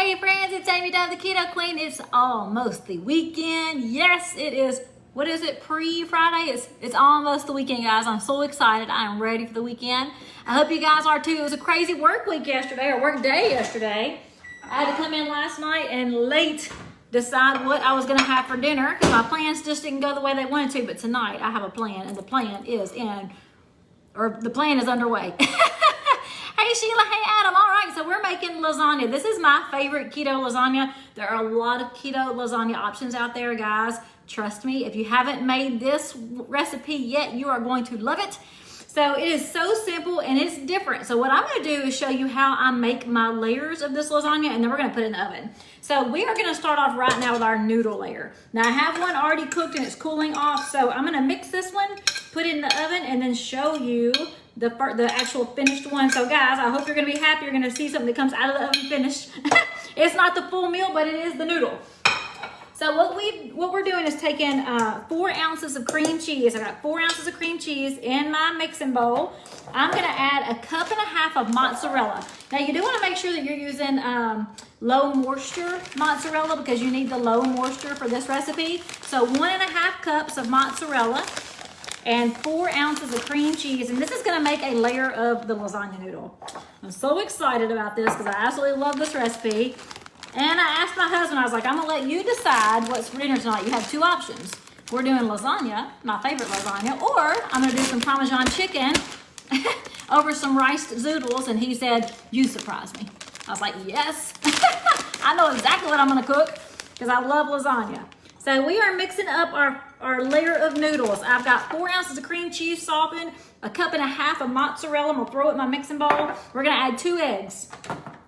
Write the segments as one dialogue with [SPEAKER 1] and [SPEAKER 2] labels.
[SPEAKER 1] Hey friends, it's Amy Dove, the Keto Queen. It's almost the weekend. Yes, it is. What is it? Pre-Friday? It's almost the weekend, guys. I'm so excited. I am ready for the weekend. I hope you guys are too. It was a crazy work week yesterday, or work day yesterday. I had to come in last night and late decide what I was going to have for dinner because my plans just didn't go the way they wanted to. But tonight I have a plan, and the plan is underway. Hey Sheila, hey Adam. All right, so we're making lasagna. This is my favorite keto lasagna. There are a lot of keto lasagna options out there, guys. Trust me, if you haven't made this recipe yet, you are going to love it. So it is so simple and it's different. So what I'm going to do is show you how I make my layers of this lasagna, and then we're going to put it in the oven. So we are going to start off right now with our noodle layer. Now I have one already cooked and it's cooling off, so I'm going to mix this one, put it in the oven, and then show you the actual finished one. So guys, I hope you're going to be happy. You're going to see something that comes out of the oven finished. It's not the full meal, but it is the noodle. So what we're doing is taking 4 ounces of cream cheese. I got 4 ounces of cream cheese in my mixing bowl. I'm going to add 1.5 cups of mozzarella. Now you do want to make sure that you're using low moisture mozzarella because you need the low moisture for this recipe. So 1.5 cups of mozzarella and 4 ounces of cream cheese, and this is going to make a layer of the lasagna noodle. I'm so excited about this because I absolutely love this recipe. And I asked my husband, I was like, I'm going to let you decide what's for dinner tonight. You have 2 options. We're doing lasagna, my favorite lasagna, or I'm going to do some Parmesan chicken over some rice zoodles. And he said, you surprise me. I was like, yes. I know exactly what I'm going to cook because I love lasagna. So we are mixing up our layer of noodles. I've got 4 ounces of cream cheese softened, 1.5 cups of mozzarella. I'm going to throw it in my mixing bowl. We're going to add 2 eggs.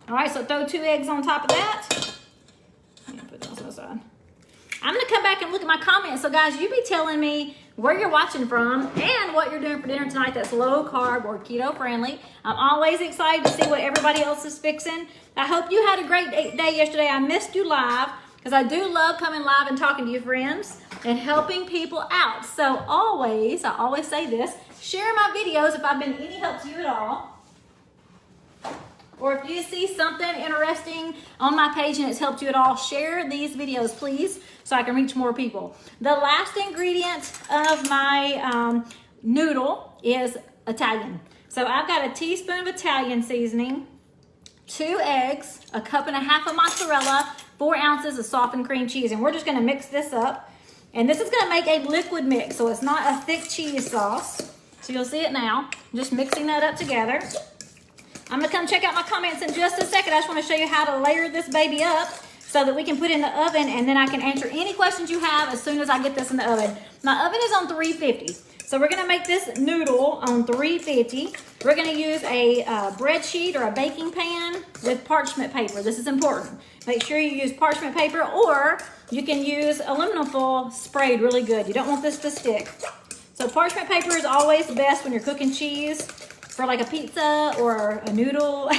[SPEAKER 1] All right, so throw 2 eggs on top of that. I'm gonna put those on the side. I'm gonna come back and look at my comments. So guys, you be telling me where you're watching from and what you're doing for dinner tonight that's low carb or keto friendly. I'm always excited to see what everybody else is fixing. I hope you had a great day yesterday. I missed you live because I do love coming live and talking to you friends and helping people out. So I always say this, share my videos if I've been any help to you at all. Or if you see something interesting on my page and it's helped you at all, share these videos, please, so I can reach more people. The last ingredient of my noodle is Italian. So I've got a teaspoon of Italian seasoning, 2 eggs, 1.5 cups of mozzarella, 4 ounces of softened cream cheese. And we're just gonna mix this up. And this is gonna make a liquid mix, so it's not a thick cheese sauce. So you'll see it now, just mixing that up together. I'm gonna come check out my comments in just a second. I just wanna show you how to layer this baby up so that we can put it in the oven, and then I can answer any questions you have as soon as I get this in the oven. My oven is on 350. So we're gonna make this noodle on 350. We're gonna use a bread sheet or a baking pan with parchment paper. This is important. Make sure you use parchment paper, or you can use aluminum foil sprayed really good. You don't want this to stick. So parchment paper is always the best when you're cooking cheese for like a pizza or a noodle,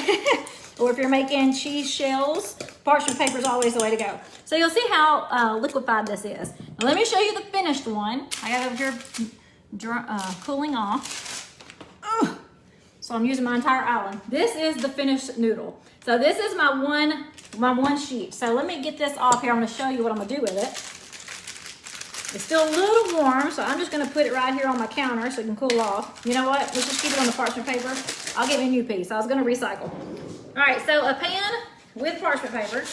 [SPEAKER 1] or if you're making cheese shells, parchment paper is always the way to go. So you'll see how liquefied this is. Now let me show you the finished one. I got it over here cooling off. So I'm using my entire island. This is the finished noodle. So this is my one sheet. So let me get this off here. I'm gonna show you what I'm gonna do with it. It's still a little warm, so I'm just gonna put it right here on my counter so it can cool off. You know what? Let's just keep it on the parchment paper. I'll get me a new piece. I was gonna recycle. All right, so a pan with parchment paper.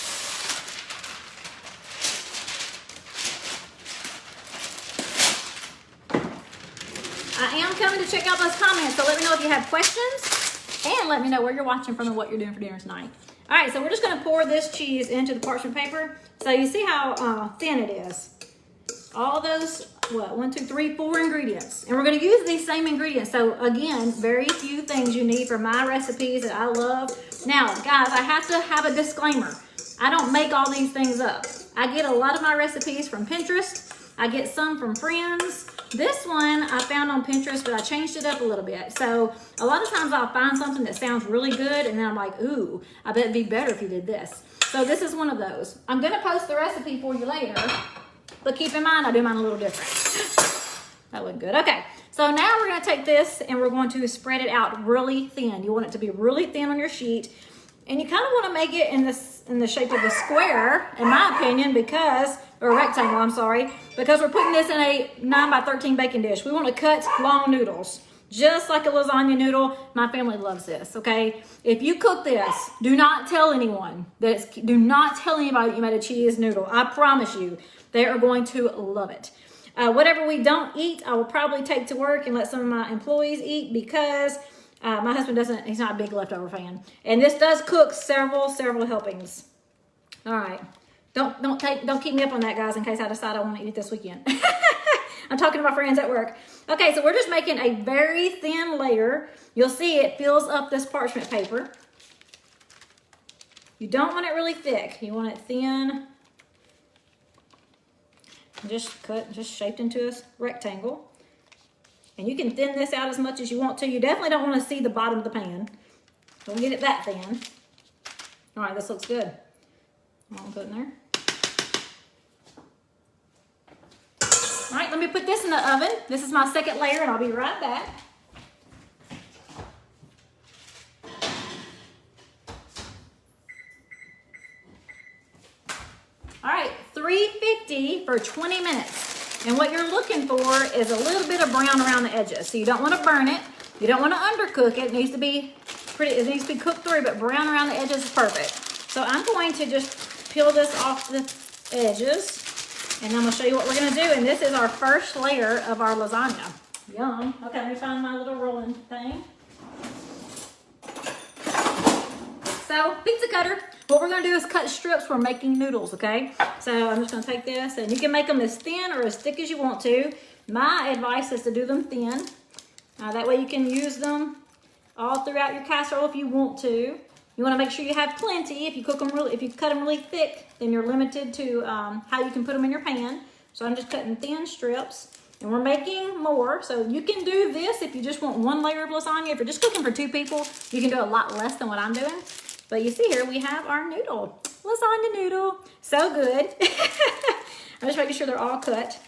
[SPEAKER 1] I am coming to check out those comments, so let me know if you have questions and let me know where you're watching from and what you're doing for dinner tonight. All right, so we're just gonna pour this cheese into the parchment paper. So you see how thin it is. All those, 1, 2, 3, 4 ingredients. And we're gonna use these same ingredients. So again, very few things you need for my recipes that I love. Now, guys, I have to have a disclaimer. I don't make all these things up. I get a lot of my recipes from Pinterest. I get some from friends. This one I found on Pinterest, but I changed it up a little bit. So a lot of times I'll find something that sounds really good, and then I'm like, ooh, I bet it'd be better if you did this. So this is one of those. I'm gonna post the recipe for you later. But keep in mind, I do mine a little different. That looked good. Okay, so now we're gonna take this and we're going to spread it out really thin. You want it to be really thin on your sheet. And you kind of want to make it in the shape of a square, in my opinion, or a rectangle, I'm sorry, because we're putting this in a 9x13 baking dish. We want to cut long noodles, just like a lasagna noodle. My family loves this, okay? If you cook this, do not tell anyone. Do not tell anybody that you made a cheese noodle. I promise you, they are going to love it. Whatever we don't eat, I will probably take to work and let some of my employees eat because my husband he's not a big leftover fan. And this does cook several helpings. All right. Don't keep me up on that, guys, in case I decide I want to eat it this weekend. I'm talking to my friends at work. Okay, so we're just making a very thin layer. You'll see it fills up this parchment paper. You don't want it really thick. You want it thin. Just shaped into a rectangle. And you can thin this out as much as you want to. You definitely don't want to see the bottom of the pan. Don't get it that thin. All right, this looks good. I'll put it in there. All right, let me put this in the oven. This is my second layer, and I'll be right back. All right, 350 for 20 minutes. And what you're looking for is a little bit of brown around the edges. So you don't want to burn it. You don't want to undercook it. It needs to be cooked through, but brown around the edges is perfect. So I'm going to just peel this off the edges, and I'm going to show you what we're going to do. And this is our first layer of our lasagna. Yum. Okay, let me find my little rolling thing. So, pizza cutter. What we're going to do is cut strips. We're making noodles, okay? So, I'm just going to take this, and you can make them as thin or as thick as you want to. My advice is to do them thin. That way you can use them all throughout your casserole if you want to. You want to make sure you have plenty. If you cut them really thick, then you're limited to how you can put them in your pan. So I'm just cutting thin strips, and we're making more. So you can do this if you just want one layer of lasagna. If you're just cooking for 2 people, you can do a lot less than what I'm doing. But you see here, we have our noodle, lasagna noodle. So good. I'm just making sure they're all cut.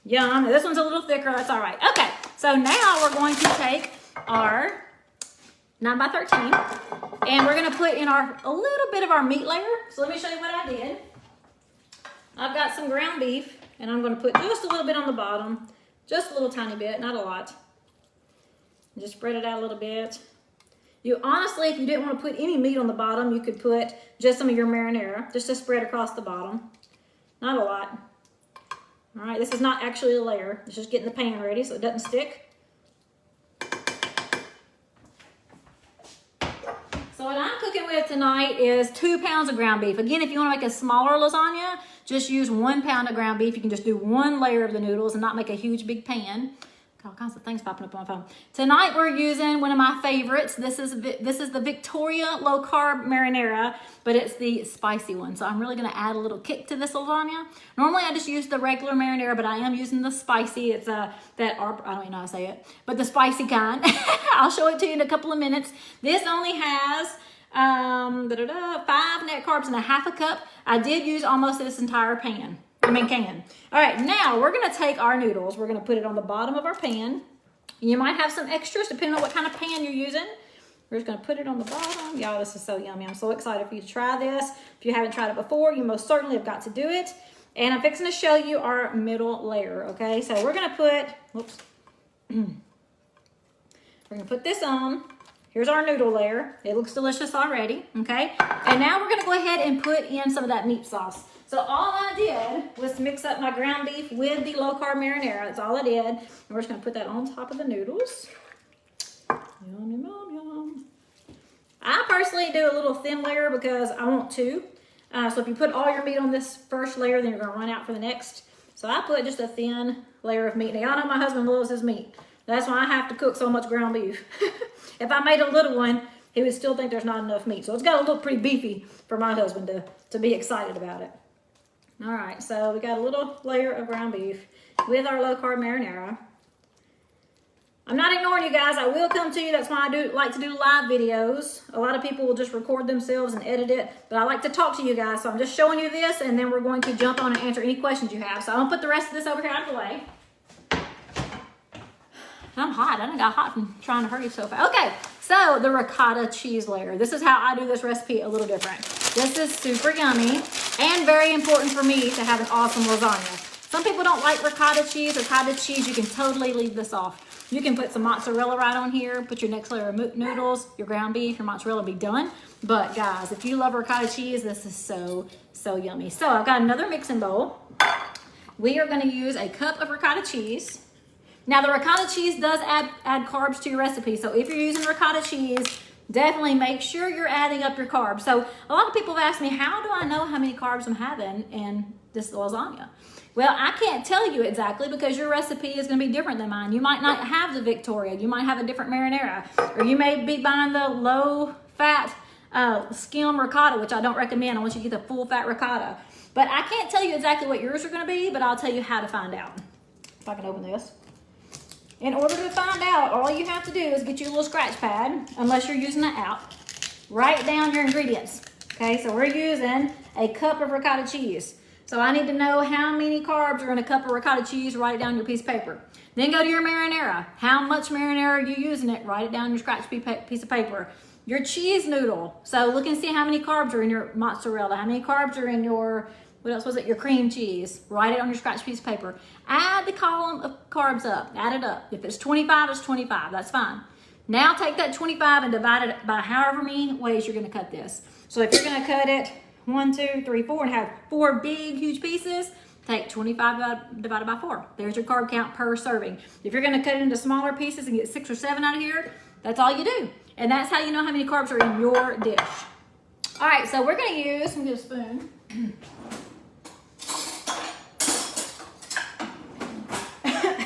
[SPEAKER 1] Yum. This one's a little thicker. That's all right. Okay. So now we're going to take our 9x13, and we're going to put in a little bit of our meat layer. So let me show you what I did. I've got some ground beef, and I'm going to put just a little bit on the bottom, just a little tiny bit, not a lot. Just spread it out a little bit. You honestly, if you didn't want to put any meat on the bottom, you could put just some of your marinara, just to spread across the bottom. Not a lot. All right, this is not actually a layer. It's just getting the pan ready so it doesn't stick. So what I'm cooking with tonight is 2 pounds of ground beef. Again, if you want to make a smaller lasagna, just use 1 pound of ground beef. You can just do 1 layer of the noodles and not make a huge big pan. Got all kinds of things popping up on my phone. Tonight we're using one of my favorites. This is the Victoria low carb marinara, but it's the spicy one. So I'm really going to add a little kick to this lasagna. Normally I just use the regular marinara, but I am using the spicy. It's I don't even know how to say it, but the spicy kind. I'll show it to you in a couple of minutes. This only has 5 net carbs and a half a cup. I did use almost this entire can. All right, now we're going to take our noodles. We're going to put it on the bottom of our pan. You might have some extras depending on what kind of pan you're using. We're just going to put it on the bottom. Y'all, this is so yummy. I'm so excited for you to try this. If you haven't tried it before, you most certainly have got to do it. And I'm fixing to show you our middle layer, okay? So we're going to put, whoops. We're going to put this on. Here's our noodle layer. It looks delicious already, okay? And now we're going to go ahead and put in some of that meat sauce. So all I did was mix up my ground beef with the low-carb marinara. That's all I did. And we're just going to put that on top of the noodles. Yum, yum, yum, yum. I personally do a little thin layer because I want to. So if you put all your meat on this first layer, then you're going to run out for the next. So I put just a thin layer of meat. Now, y'all know my husband loves his meat. That's why I have to cook so much ground beef. If I made a little one, he would still think there's not enough meat. So it's got to look pretty beefy for my husband to be excited about it. All right, so we got a little layer of ground beef with our low-carb marinara. I'm not ignoring you guys. I will come to you. That's why I like to do live videos. A lot of people will just record themselves and edit it, but I like to talk to you guys. So I'm just showing you this, and then we're going to jump on and answer any questions you have. So I'm going to put the rest of this over here out of the way. I'm hot. I done got hot from trying to hurry so fast. Okay, So the ricotta cheese layer. This is how I do this recipe a little different. This is super yummy and very important for me to have an awesome lasagna. Some people don't like ricotta cheese or cottage cheese. You can totally leave this off. You can put some mozzarella right on here, put your next layer of noodles, your ground beef, your mozzarella, be done. But guys, if you love ricotta cheese, this is so, so yummy. So I've got another mixing bowl. We are gonna use a cup of ricotta cheese. Now the ricotta cheese does add carbs to your recipe. So if you're using ricotta cheese, definitely make sure you're adding up your carbs. So a lot of people have asked me, how do I know how many carbs I'm having in this lasagna? Well, I can't tell you exactly because your recipe is going to be different than mine. You might not have the Victoria. You might have a different marinara. Or you may be buying the low-fat skim ricotta, which I don't recommend. I want you to get the full-fat ricotta. But I can't tell you exactly what yours are going to be, but I'll tell you how to find out. If I can open this. In order to find out, all you have to do is get you a little scratch pad, unless you're using an app. Write down your ingredients. Okay, so we're using a cup of ricotta cheese. So I need to know how many carbs are in a cup of ricotta cheese. Write it down on your piece of paper. Then go to your marinara. How much marinara are you using it? Write it down on your scratch piece of paper. Your cheese noodle. So look and see how many carbs are in your mozzarella. How many carbs are in your, what else was it? Your cream cheese. Write it on your scratch piece of paper. Add the column of carbs up. Add it up. If it's 25, it's 25. That's fine. Now take that 25 and divide it by however many ways you're going to cut this. So if you're going to cut it 1, 2, 3, 4 and have 4 big, huge pieces, take 25 divided by 4. There's your carb count per serving. If you're going to cut it into smaller pieces and get 6 or 7 out of here, that's all you do. And that's how you know how many carbs are in your dish. All right, so we're going to use, let me get a spoon.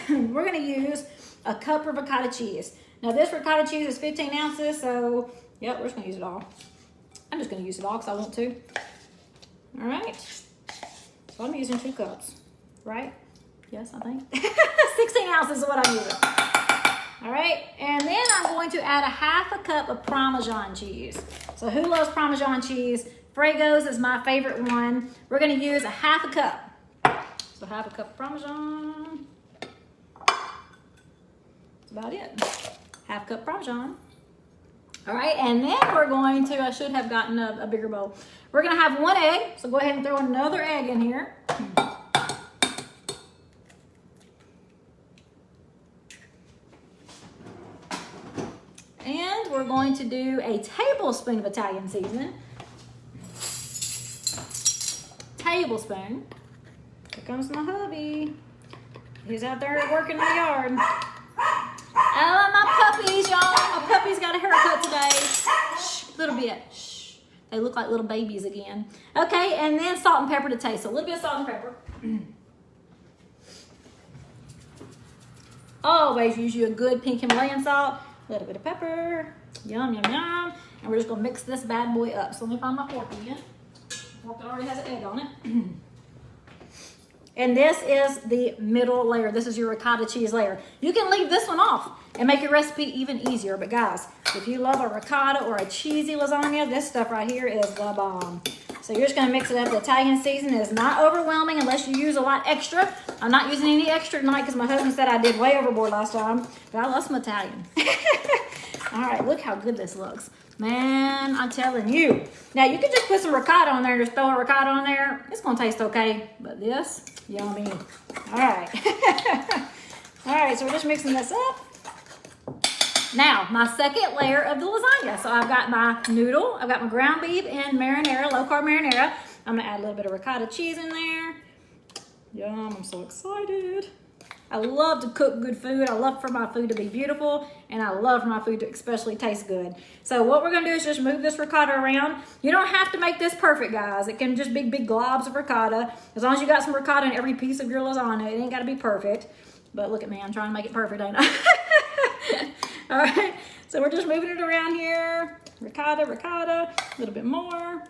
[SPEAKER 1] We're going to use a cup of ricotta cheese. Now this ricotta cheese is 15 ounces, so yep, we're just going to use it all. I'm just going to use it all because I want to. All right. So I'm using 2 cups, right? Yes, I think. 16 ounces is what I'm using. All right. And then I'm going to add a half a cup of Parmesan cheese. So who loves Parmesan cheese? Frago's is my favorite one. We're going to use a half a cup. So half a cup of Parmesan. That's about it. Half cup Parmesan. All right, and then we're going to, I should have gotten a bigger bowl. We're going to have 1 egg, so go ahead and throw another egg in here. And we're going to do a tablespoon of Italian seasoning. Tablespoon. Here comes my hubby. He's out there working in the yard. Oh, my puppies, y'all. My puppy's got a haircut today. Shh, little bit. Shh. They look like little babies again. Okay, and then salt and pepper to taste. So a little bit of salt and pepper. Always use you a good pink Himalayan salt. A little bit of pepper. Yum, yum, yum. And we're just going to mix this bad boy up. So let me find my fork again. Fork that already has an egg on it. And this is the middle layer. This is your ricotta cheese layer. You can leave this one off and make your recipe even easier. But guys, if you love a ricotta or a cheesy lasagna, this stuff right here is the bomb. So you're just going to mix it up. The Italian seasoning is not overwhelming unless you use a lot extra. I'm not using any extra tonight because my husband said I did way overboard last time. But I love some Italian. All right, look how good this looks. Man, I'm telling you. Now, you can just put some ricotta on there and just throw a ricotta on there. It's going to taste okay. But this, yummy. All right. All right, so we're just mixing this up. Now, my second layer of the lasagna. So I've got my noodle. I've got my ground beef and marinara, low-carb marinara. I'm going to add a little bit of ricotta cheese in there. Yum, I'm so excited. I love to cook good food. I love for my food to be beautiful, and I love for my food to especially taste good. So what we're going to do is just move this ricotta around. You don't have to make this perfect, guys. It can just be big globs of ricotta. As long as you got some ricotta in every piece of your lasagna, it ain't got to be perfect. But look at me, I'm trying to make it perfect, ain't I? All right, so we're just moving it around here. Ricotta, ricotta, a little bit more.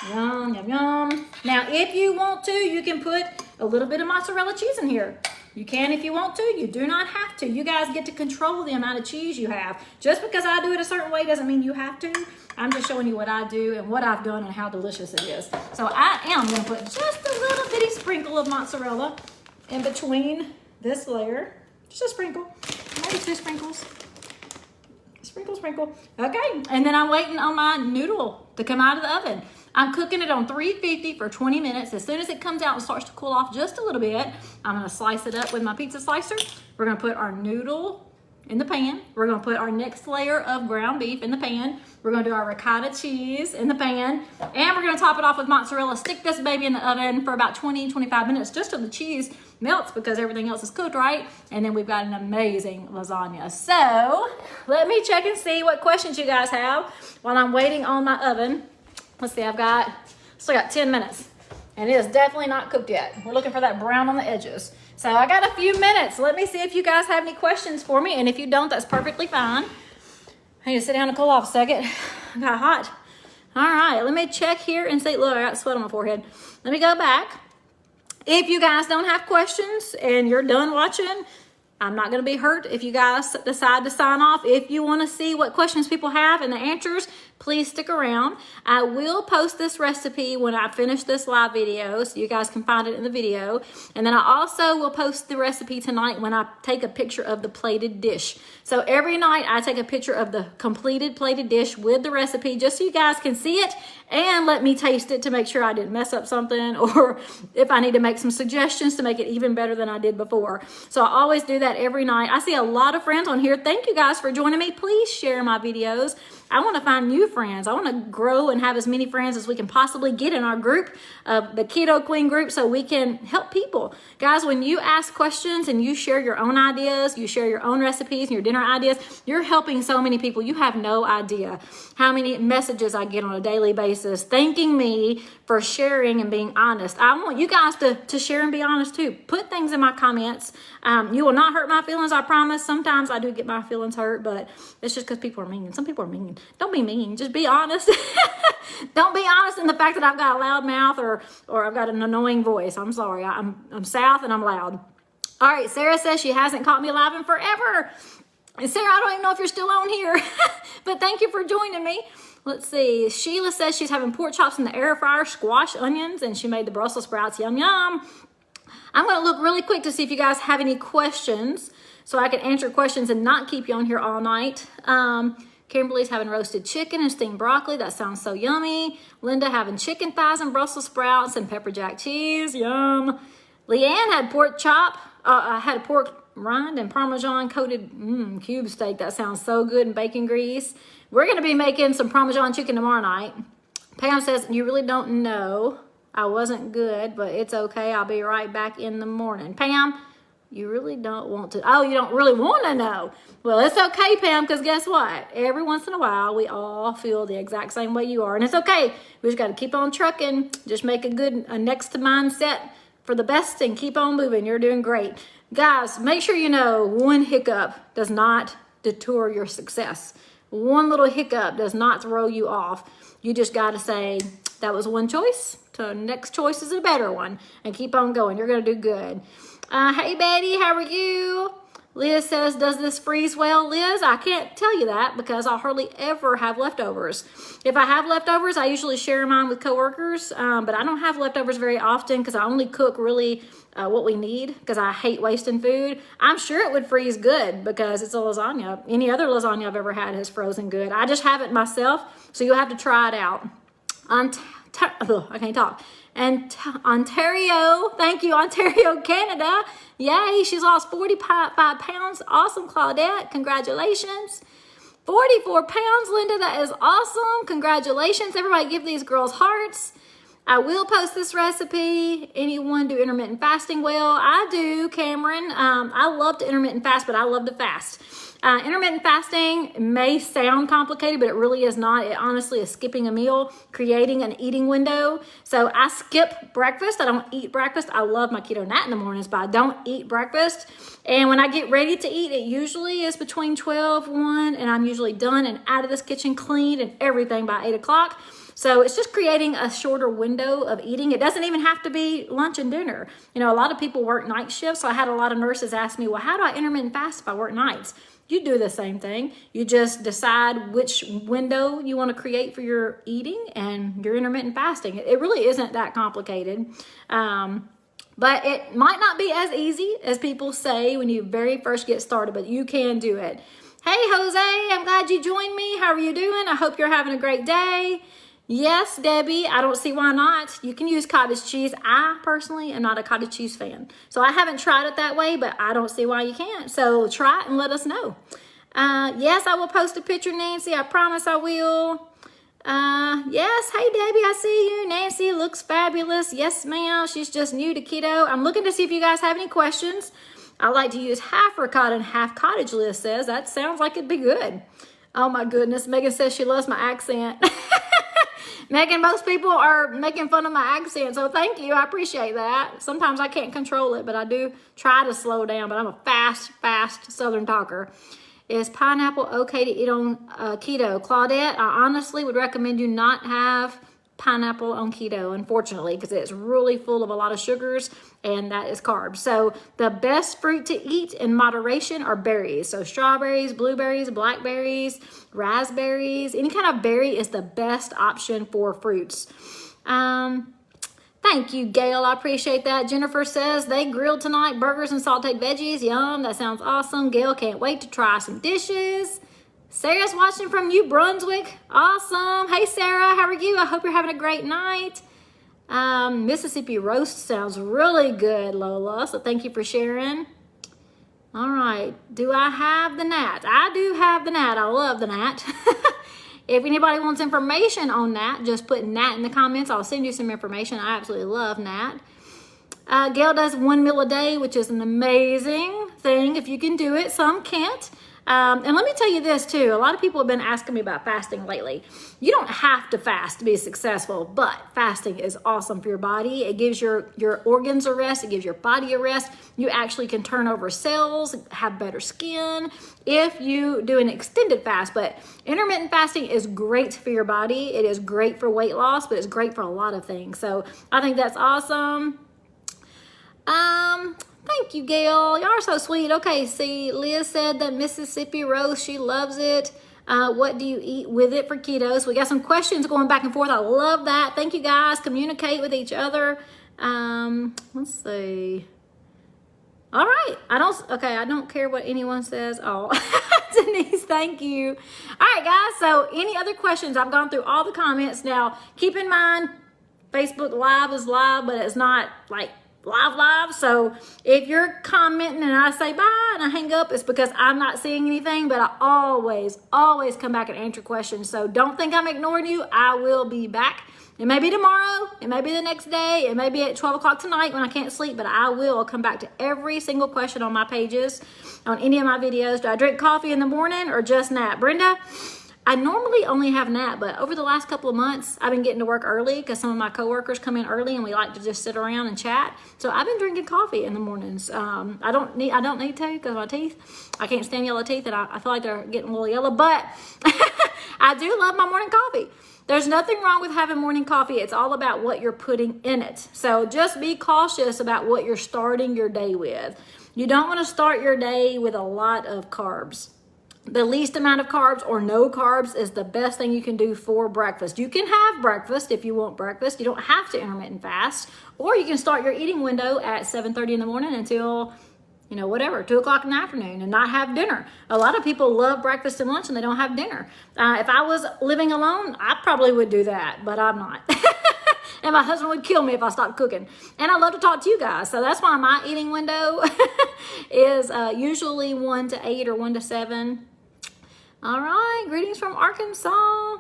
[SPEAKER 1] Yum, yum, yum. Now, if you want to, you can put a little bit of mozzarella cheese in here. You can if you want to. You do not have to. You guys get to control the amount of cheese you have. Just because I do it a certain way doesn't mean you have to. I'm just showing you what I do and what I've done and how delicious it is. So I am going to put just a little bitty sprinkle of mozzarella in between this layer. Just a sprinkle. Maybe 2 sprinkles. Sprinkle, sprinkle. Okay, and then I'm waiting on my noodle to come out of the oven. I'm cooking it on 350 for 20 minutes. As soon as it comes out and starts to cool off just a little bit, I'm gonna slice it up with my pizza slicer. We're gonna put our noodle in the pan. We're gonna put our next layer of ground beef in the pan. We're gonna do our ricotta cheese in the pan. And we're gonna top it off with mozzarella. Stick this baby in the oven for about 20, 25 minutes just so the cheese melts because everything else is cooked, right? And then we've got an amazing lasagna. So let me check and see what questions you guys have while I'm waiting on my oven. Let's see, still got 10 minutes. And it is definitely not cooked yet. We're looking for that brown on the edges. So I got a few minutes. Let me see if you guys have any questions for me. And if you don't, that's perfectly fine. I need to sit down and cool off a second. I got hot. All right, let me check here and see. Look, I got sweat on my forehead. Let me go back. If you guys don't have questions and you're done watching, I'm not going to be hurt if you guys decide to sign off. If you want to see what questions people have and the answers, please stick around. I will post this recipe when I finish this live video so you guys can find it in the video. And then I also will post the recipe tonight when I take a picture of the plated dish. So every night I take a picture of the completed plated dish with the recipe just so you guys can see it and let me taste it to make sure I didn't mess up something or if I need to make some suggestions to make it even better than I did before. So I always do that every night. I see a lot of friends on here. Thank you guys for joining me. Please share my videos. I want to find new friends. I want to grow and have as many friends as we can possibly get in our group, the Keto Queen group, so we can help people. Guys, when you ask questions and you share your own ideas, you share your own recipes and your dinner ideas, you're helping so many people. You have no idea how many messages I get on a daily basis thanking me for sharing and being honest. I want you guys to share and be honest too. Put things in my comments. You will not hurt my feelings, I promise. Sometimes I do get my feelings hurt, but it's just because people are mean. Some people are mean. Don't be mean. Just be honest. Don't be honest in the fact that I've got a loud mouth or I've got an annoying voice. I'm sorry. I'm South and I'm loud. All right. Sarah says she hasn't caught me live in forever. And Sarah, I don't even know if you're still on here, but thank you for joining me. Let's see. Sheila says she's having pork chops in the air fryer, squash onions, and she made the Brussels sprouts. Yum, yum. I'm going to look really quick to see if you guys have any questions so I can answer questions and not keep you on here all night. Kimberly's having roasted chicken and steamed broccoli. That sounds so yummy. Linda having chicken thighs and Brussels sprouts and pepper jack cheese. Yum. Leanne had pork chop. Had a pork rind and Parmesan coated cube steak. That sounds so good in bacon grease. We're going to be making some Parmesan chicken tomorrow night. Pam says, you really don't know. I wasn't good, but it's okay. I'll be right back in the morning. Pam, you really don't want to. Oh, you don't really want to know. Well, it's okay, Pam, because guess what? Every once in a while, we all feel the exact same way you are. And it's okay. We just got to keep on trucking. Just make a next mindset for the best and keep on moving. You're doing great. Guys, make sure you know one hiccup does not detour your success. One little hiccup does not throw you off. You just got to say, that was one choice. So next choice is a better one. And keep on going. You're going to do good. Hey, Betty, how are you? Liz says, does this freeze well? Liz, I can't tell you that because I hardly ever have leftovers. If I have leftovers, I usually share mine with coworkers, but I don't have leftovers very often because I only cook really what we need because I hate wasting food. I'm sure it would freeze good because it's a lasagna. Any other lasagna I've ever had has frozen good. I just have it myself, so you'll have to try it out. I can't talk. And Ontario, thank you, Ontario, Canada. Yay, she's lost 45 pounds. Awesome, Claudette. Congratulations. 44 pounds, Linda. That is awesome. Congratulations. Everybody give these girls hearts. I will post this recipe. Anyone do intermittent fasting? Well, I do, Cameron. I love to intermittent fast, but I love to fast. Intermittent fasting may sound complicated, but it really is not. It honestly is skipping a meal, creating an eating window. So I skip breakfast. I don't eat breakfast. I love my keto nat in the mornings, but I don't eat breakfast. And when I get ready to eat, it usually is between 12, 1, and I'm usually done and out of this kitchen cleaned and everything by 8 o'clock. So it's just creating a shorter window of eating. It doesn't even have to be lunch and dinner. You know, a lot of people work night shifts. So I had a lot of nurses ask me, well, how do I intermittent fast if I work nights? You do the same thing. You just decide which window you want to create for your eating and your intermittent fasting. It really isn't that complicated. But it might not be as easy as people say when you very first get started, but you can do it. Hey, Jose, I'm glad you joined me. How are you doing? I hope you're having a great day. Yes, Debbie, I don't see why not. You can use cottage cheese. I personally am not a cottage cheese fan. So I haven't tried it that way, but I don't see why you can't. So try it and let us know. Yes, I will post a picture, Nancy. I promise I will. Yes, hey, Debbie, I see you. Nancy looks fabulous. Yes, ma'am. She's just new to keto. I'm looking to see if you guys have any questions. I like to use half ricotta and half cottage, Liz says. That sounds like it'd be good. Oh, my goodness. Megan says she loves my accent. Megan, most people are making fun of my accent, so thank you. I appreciate that. Sometimes I can't control it, but I do try to slow down, but I'm a fast Southern talker. Is pineapple okay to eat on keto? Claudette, I honestly would recommend you not have pineapple on keto, unfortunately, because it's really full of a lot of sugars, and that is carbs. So the best fruit to eat in moderation are berries. So strawberries, blueberries, blackberries, raspberries, any kind of berry is the best option for fruits. Thank you, Gail. I appreciate that. Jennifer says they grilled tonight, burgers and sauteed veggies. Yum, that sounds awesome. Gail can't wait to try some dishes. Sarah's watching from New Brunswick. Awesome. Hey, Sarah, how are you? I hope you're having a great night. Mississippi roast sounds really good, Lola, so thank you for sharing. All right. Do I have the gnat? I do have the gnat. I love the gnat. If anybody wants information on gnat, just put gnat in the comments. I'll send you some information. I absolutely love gnat. Gail does 1 meal a day, which is an amazing thing if you can do it. Some can't. And let me tell you this too. A lot of people have been asking me about fasting lately. You don't have to fast to be successful, but fasting is awesome for your body. It gives your organs a rest. It gives your body a rest. You actually can turn over cells, have better skin if you do an extended fast. But intermittent fasting is great for your body. It is great for weight loss, but it's great for a lot of things. So I think that's awesome. Thank you, Gail. Y'all are so sweet. Okay, see, Liz said that Mississippi roast, she loves it. What do you eat with it for keto? So we got some questions going back and forth. I love that. Thank you, guys. Communicate with each other. Let's see. All right. I don't care what anyone says. Oh, Denise, thank you. All right, guys. So any other questions? I've gone through all the comments. Now, keep in mind, Facebook Live is live, but it's not like live. So if you're commenting and I say bye and I hang up, it's because I'm not seeing anything, but I always come back and answer questions. So don't think I'm ignoring you. I will be back. It may be tomorrow. It may be the next day. It may be at 12 o'clock tonight when I can't sleep, but I will come back to every single question on my pages, on any of my videos. Do I drink coffee in the morning or just nap? Brenda, I normally only have nap, but over the last couple of months, I've been getting to work early because some of my coworkers come in early and we like to just sit around and chat. So I've been drinking coffee in the mornings. I don't need to because of my teeth. I can't stand yellow teeth and I feel like they're getting a little yellow, but I do love my morning coffee. There's nothing wrong with having morning coffee. It's all about what you're putting in it. So just be cautious about what you're starting your day with. You don't want to start your day with a lot of carbs. The least amount of carbs or no carbs is the best thing you can do for breakfast. You can have breakfast if you want breakfast. You don't have to intermittent fast. Or you can start your eating window at 7:30 in the morning until, 2 o'clock in the afternoon and not have dinner. A lot of people love breakfast and lunch and they don't have dinner. If I was living alone, I probably would do that, but I'm not. And my husband would kill me if I stopped cooking. And I love to talk to you guys. So that's why my eating window is usually 1 to 8 or 1 to 7. All right, greetings from Arkansas.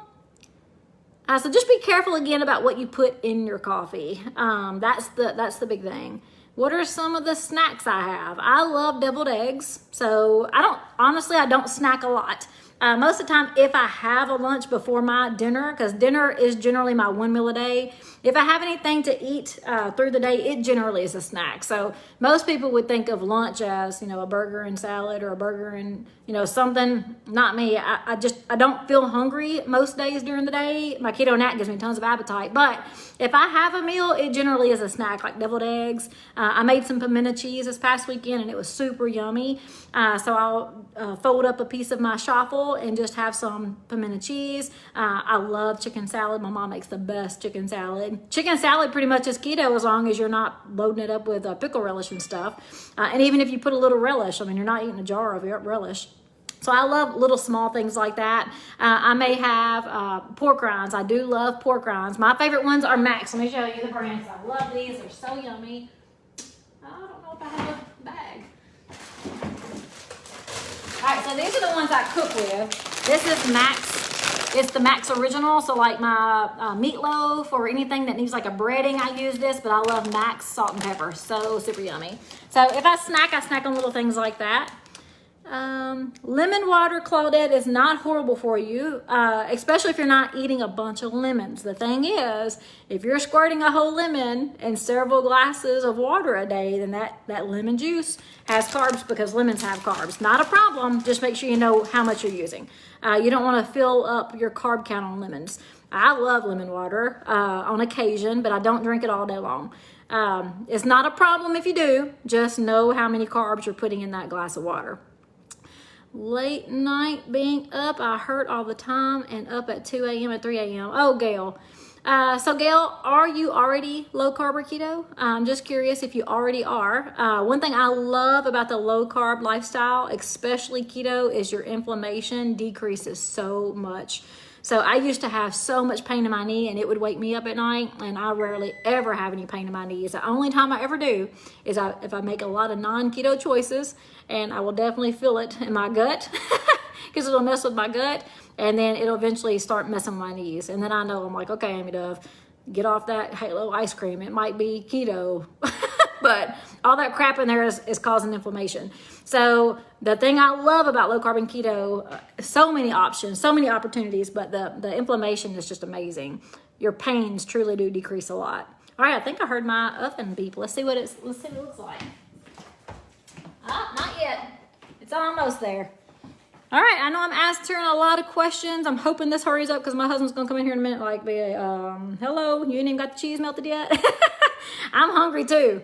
[SPEAKER 1] So just be careful again about what you put in your coffee. That's the big thing. What are some of the snacks I have? I love deviled eggs. So I don't snack a lot. Most of the time, if I have a lunch before my dinner, because dinner is generally my 1 meal a day, if I have anything to eat through the day, it generally is a snack. So most people would think of lunch as, a burger and salad or a burger and, something. Not me. I don't feel hungry most days during the day. My keto nap gives me tons of appetite. But if I have a meal, it generally is a snack, like deviled eggs. I made some pimento cheese this past weekend and it was super yummy. So I'll fold up a piece of my shuffle and just have some pimento cheese. I love chicken salad. My mom makes the best chicken salad. Chicken salad pretty much is keto as long as you're not loading it up with pickle relish and stuff. And even if you put a little relish, you're not eating a jar of relish. So I love little small things like that. I may have pork rinds. I do love pork rinds. My favorite ones are Max. Let me show you the brands. I love these. They're so yummy. I don't know if I have a bag. All right, so these are the ones I cook with. This is Max. It's the Max Original. So like my meatloaf or anything that needs like a breading, I use this. But I love Max salt and pepper. So super yummy. So if I snack on little things like that. Lemon water, Claudette, is not horrible for you, especially if you're not eating a bunch of lemons. The thing is, if you're squirting a whole lemon and several glasses of water a day, then that lemon juice has carbs because lemons have carbs. Not a problem. Just make sure you know how much you're using. You don't want to fill up your carb count on lemons. I love lemon water on occasion, but I don't drink it all day long. It's not a problem if you do. Just know how many carbs you're putting in that glass of water. Late night being up, I hurt all the time and up at 2 a.m. and 3 a.m. Oh, Gail. So Gail, are you already low carb or keto? I'm just curious if you already are. One thing I love about the low carb lifestyle, especially keto, is your inflammation decreases so much. So I used to have so much pain in my knee and it would wake me up at night, and I rarely ever have any pain in my knees. The only time I ever do is if I make a lot of non-keto choices, and I will definitely feel it in my gut because it'll mess with my gut, and then it'll eventually start messing with my knees. And then I know I'm like, okay, Amy Dove, get off that Halo ice cream. It might be keto, but all that crap in there is causing inflammation. So the thing I love about low carb and keto, so many options, so many opportunities, but the inflammation is just amazing. Your pains truly do decrease a lot. All right, I think I heard my oven beep. Let's see what it looks like. Oh, not yet. It's almost there. All right, I know I'm answering a lot of questions. I'm hoping this hurries up because my husband's gonna come in here in a minute like, hello, you ain't even got the cheese melted yet? I'm hungry too.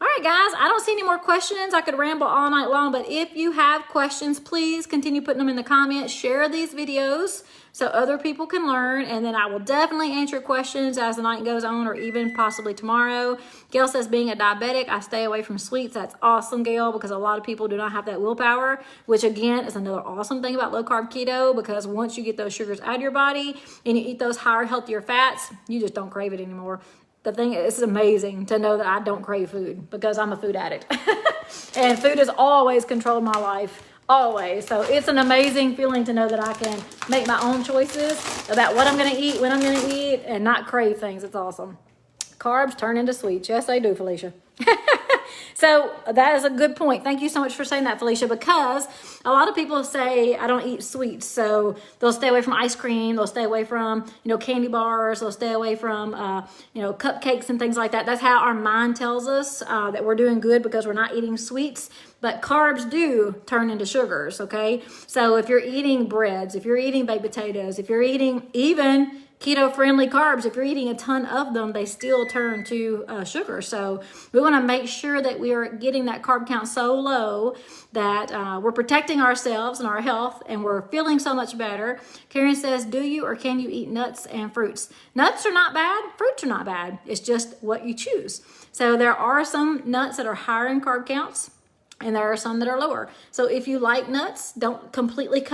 [SPEAKER 1] All right, guys, I don't see any more questions. I could ramble all night long, but if you have questions, please continue putting them in the comments. Share these videos so other people can learn, and then I will definitely answer questions as the night goes on, or even possibly tomorrow. Gail says, being a diabetic, I stay away from sweets. That's awesome, Gail, because a lot of people do not have that willpower, which again is another awesome thing about low carb keto, because once you get those sugars out of your body and you eat those higher, healthier fats, you just don't crave it anymore. The thing is, it's amazing to know that I don't crave food because I'm a food addict. And food has always controlled my life, always. So it's an amazing feeling to know that I can make my own choices about what I'm going to eat, when I'm going to eat, and not crave things. It's awesome. Carbs turn into sweets. Yes, they do, Felicia. So that is a good point. Thank you so much for saying that, Felicia, because a lot of people say I don't eat sweets. So they'll stay away from ice cream. They'll stay away from, candy bars. They'll stay away from, cupcakes and things like that. That's how our mind tells us that we're doing good because we're not eating sweets. But carbs do turn into sugars, okay? So if you're eating breads, if you're eating baked potatoes, if you're eating even keto-friendly carbs, if you're eating a ton of them, they still turn to sugar. So we want to make sure that we are getting that carb count so low that we're protecting ourselves and our health, and we're feeling so much better. Karen says, do you or can you eat nuts and fruits? Nuts are not bad. Fruits are not bad. It's just what you choose. So there are some nuts that are higher in carb counts, and there are some that are lower. So if you like nuts, don't completely cut.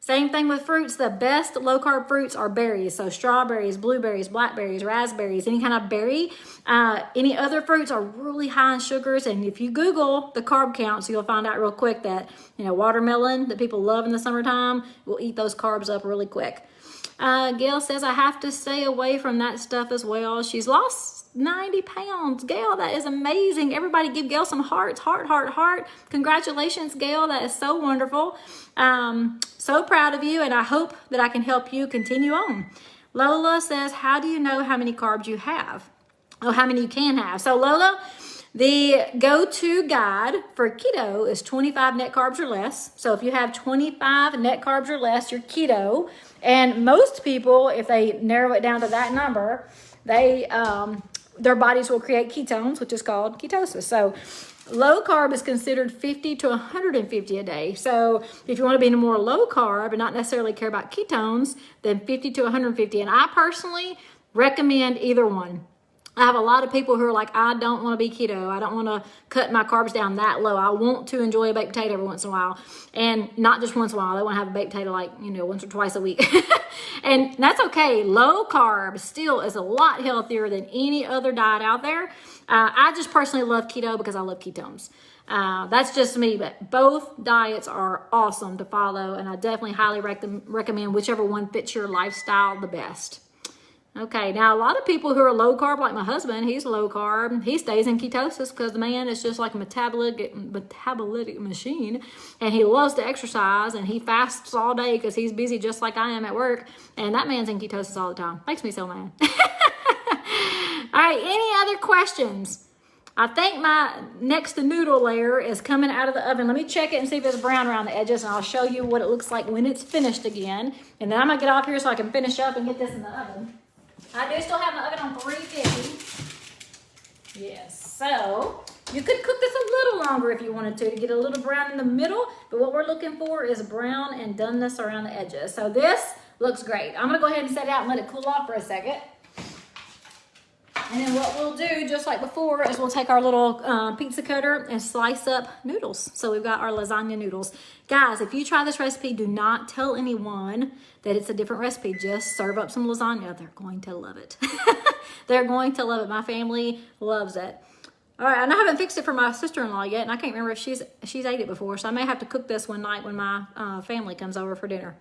[SPEAKER 1] Same thing with fruits. The best low-carb fruits are berries. So strawberries, blueberries, blackberries, raspberries, any kind of berry. Any other fruits are really high in sugars. And if you Google the carb counts, you'll find out real quick that, watermelon that people love in the summertime will eat those carbs up really quick. Gail says, I have to stay away from that stuff as well. She's lost 90 pounds. Gail, that is amazing. Everybody give Gail some hearts. Heart. Congratulations, Gail. That is so wonderful. So proud of you, and I hope that I can help you continue on. Lola says, how do you know how many carbs you have? Oh, how many you can have. So Lola, the go-to guide for keto is 25 net carbs or less. So if you have 25 net carbs or less, you're keto. And most people, if they narrow it down to that number, their bodies will create ketones, which is called ketosis. So low carb is considered 50 to 150 a day. So if you want to be more low carb and not necessarily care about ketones, then 50 to 150. And I personally recommend either one. I have a lot of people who are like, I don't want to be keto. I don't want to cut my carbs down that low. I want to enjoy a baked potato every once in a while. And not just once in a while. They want to have a baked potato like, once or twice a week. And that's okay. Low carb still is a lot healthier than any other diet out there. I just personally love keto because I love ketones. That's just me, but both diets are awesome to follow. And I definitely highly recommend whichever one fits your lifestyle the best. Okay, now a lot of people who are low carb, like my husband, he's low carb. He stays in ketosis because the man is just like a metabolic machine, and he loves to exercise, and he fasts all day because he's busy just like I am at work, and that man's in ketosis all the time. Makes me so mad. All right, any other questions? I think my next noodle layer is coming out of the oven. Let me check it and see if it's brown around the edges, and I'll show you what it looks like when it's finished again. And then I'm gonna get off here so I can finish up and get this in the oven. I do still have my oven on 350. Yes, so you could cook this a little longer if you wanted to get a little brown in the middle, but what we're looking for is brown and doneness around the edges. So this looks great. I'm gonna go ahead and set it out and let it cool off for a second. And then what we'll do, just like before, is we'll take our little pizza cutter and slice up noodles. So we've got our lasagna noodles. Guys, if you try this recipe, do not tell anyone that it's a different recipe. Just serve up some lasagna. They're going to love it. They're going to love it. My family loves it. All right, and I haven't fixed it for my sister-in-law yet, and I can't remember if she's ate it before, so I may have to cook this one night when my family comes over for dinner.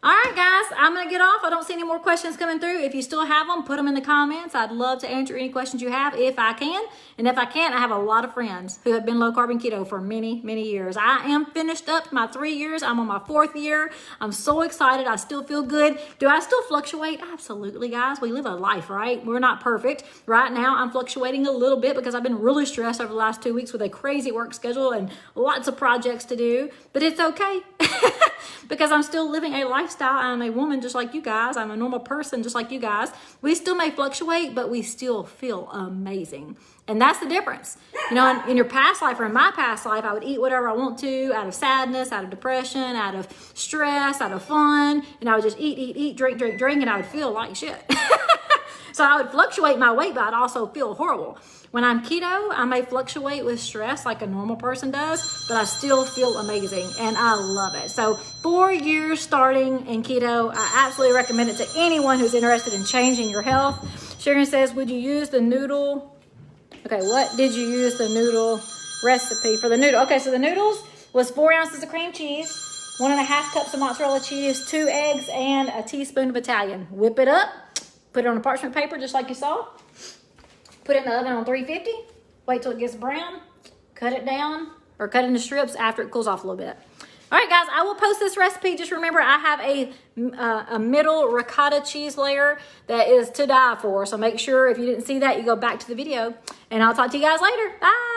[SPEAKER 1] All right, guys, I'm going to get off. I don't see any more questions coming through. If you still have them, put them in the comments. I'd love to answer any questions you have if I can. And if I can't, I have a lot of friends who have been low carb and keto for many, many years. I am finished up my 3 years. I'm on my 4th year. I'm so excited. I still feel good. Do I still fluctuate? Absolutely, guys. We live a life, right? We're not perfect. Right now, I'm fluctuating a little bit because I've been really stressed over the last 2 weeks with a crazy work schedule and lots of projects to do. But it's okay. Because I'm still living a lifestyle. I'm a woman just like you guys. I'm a normal person just like you guys. We still may fluctuate, but we still feel amazing. And that's the difference. In your past life or in my past life, I would eat whatever I want to out of sadness, out of depression, out of stress, out of fun. And I would just eat, drink, and I would feel like shit. So I would fluctuate my weight, but I'd also feel horrible. When I'm keto, I may fluctuate with stress like a normal person does, but I still feel amazing, and I love it. So 4 years starting in keto, I absolutely recommend it to anyone who's interested in changing your health. Sharon says, would you use the noodle? Okay, what did you use the noodle recipe for the noodle? Okay, so the noodles was 4 ounces of cream cheese, 1.5 cups of mozzarella cheese, 2 eggs, and a teaspoon of Italian. Whip it up. Put it on a parchment paper just like you saw. Put it in the oven on 350. Wait till it gets brown. Cut it down or cut into strips after it cools off a little bit. All right, guys, I will post this recipe. Just remember, I have a middle ricotta cheese layer that is to die for. So make sure if you didn't see that, you go back to the video. And I'll talk to you guys later. Bye.